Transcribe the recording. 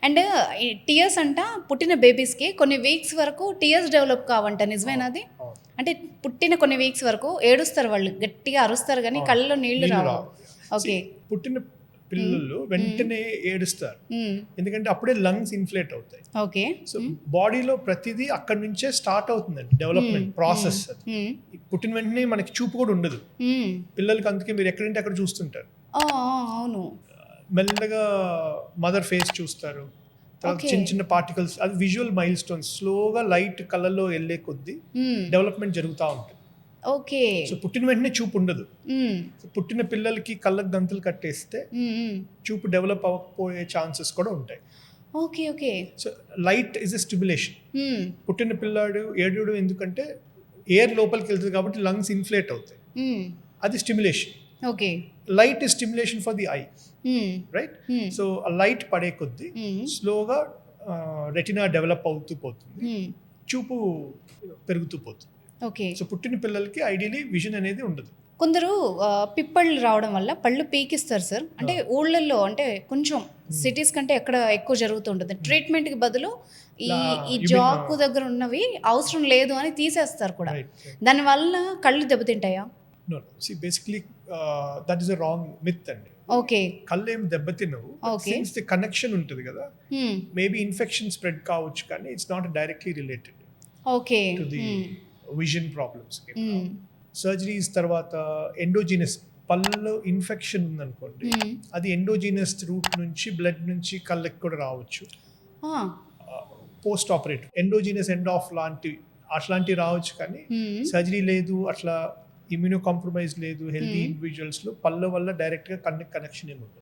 And ఈ tears అంట పుట్టిన బేబీస్‌కి కొన్ని వీక్స్ వరకు టియర్స్ డెవలప్ కావంట. నిజమేనా అది? అవును. అంటే పుట్టిన కొన్ని వీక్స్ వరకు ఏడుస్తారు వాళ్ళు. గట్టిగా అరుస్తారు గానీ అవును. కళ్ళలో నీళ్లు నీళ్ళు రావు. రావు. ఓకే. పుట్టిన పిల్లలు వెంటనే ఏడుస్తారు, హ్మ్. ఎందుకంటే అప్పుడే లంగ్స్ ఇన్ఫ్లేట్ అవుతాయి. ఓకే. సో బాడీలో ప్రతిదీ అక్కడి నుంచే స్టార్ట్ అవుతుందండి డెవలప్మెంట్ ప్రాసెస్. అది హ్మ్. పుట్టిన వెంటనే మనకి చూపు కూడా ఉండదు హ్మ్. పిల్లలకి, అందుకే మీరు ఎక్కడంటే అక్కడ చూస్తుంటారు. ఆ! ఆ! అవును. మెల్లగా మదర్ ఫేస్ చూస్తారు, తర్వాత ఓకే. చిన్న చిన్న పార్టికల్స్, అది విజువల్ మైల్ స్టోన్స్, స్లోగా లైట్ కళ్ళల్లో వెళ్ళే కొద్దీ హ్మ్. డెవలప్మెంట్ జరుగుతూ ఉంటుంది. ఓకే. సో పుట్టిన వెంటనే చూపు ఉండదు. హ్మ్. సో పుట్టిన పిల్లలకి కళ్ళకు గంతులు కట్టేస్తే హ్మ్. హ్మ్. చూపు డెవలప్ అవ్వకపోయే ఛాన్సెస్ కూడా ఉంటాయి. Okay. Okay. So light is a stimulation. హ్మ్. పుట్టిన పిల్లాడు ఏడవడం ఎందుకంటే ఎయిర్ లోపలికి వెళ్తుంది కాబట్టి లంగ్స్ ఇన్ఫ్లేట్ అవుతాయి, హ్మ్. అది stimulation. Okay. Light is stimulation for the I, హ్మ్. రైట్? హ్మ్. సో ఆ లైట్ పడే కొద్దీ హ్మ్. స్లోగా రెటినా డెవలప్ అవుతూ పోతుంది, హ్మ్. చూపు పెరుగుతూ పోతుంది. ఓకే. సో పుట్టిన పిల్లలకి ఐడియలీ విజన్ అనేది ఉండదు. కొందరు పిప్పళ్ళు రావడం వల్ల పళ్ళు పీకిస్తారు సార్. అంటే ఊళ్ళల్లో అంటే కొంచెం సిటీస్ కంటే ఎక్కడ ఎక్కువ జరుగుతూ ఉంటుంది. ట్రీట్మెంట్‌కి బదులు ఈ ఈ You mean, జాకు దగ్గర ఉన్నవి అవసరం లేదు అని తీసేస్తారు కూడా. right, right. దానివల్ల కళ్ళు దెబ్బతింటాయా? No, no. See, basically, that is a wrong myth అండి. ఓకే. కళ్ళు ఏం దెబ్బతినవు, Okay. సిన్స్ ది కనెక్షన్ ఉంటుంది కదా, హ్మ్. మేబీ ఇన్ఫెక్షన్ స్ప్రెడ్ కావచ్చు, కానీ it's not directly related okay. To the vision problems. హ్మ్. సర్జరీస్ తర్వాత ఎండోజినస్ పళ్ళలో ఇన్ఫెక్షన్ ఉందనుకోండి, హ్మ్. అది ఎండోజినస్ రూట్ నుంచి బ్లడ్ నుంచి కళ్ళకి కూడా రావచ్చు. ఆ! Post operative endogenous end of లాంటివి అట్లాంటివి రావచ్చు, కానీ హ్మ్. సర్జరీ లేదు, అట్లా ఇమ్యూనో కాంప్రమైజ్ లేదు హెల్దీ ఇండివిజువల్స్లో, పళ్ళ వల్ల డైరెక్ట్గా కన్నుకి కనెక్షన్ ఏమి ఉండదు.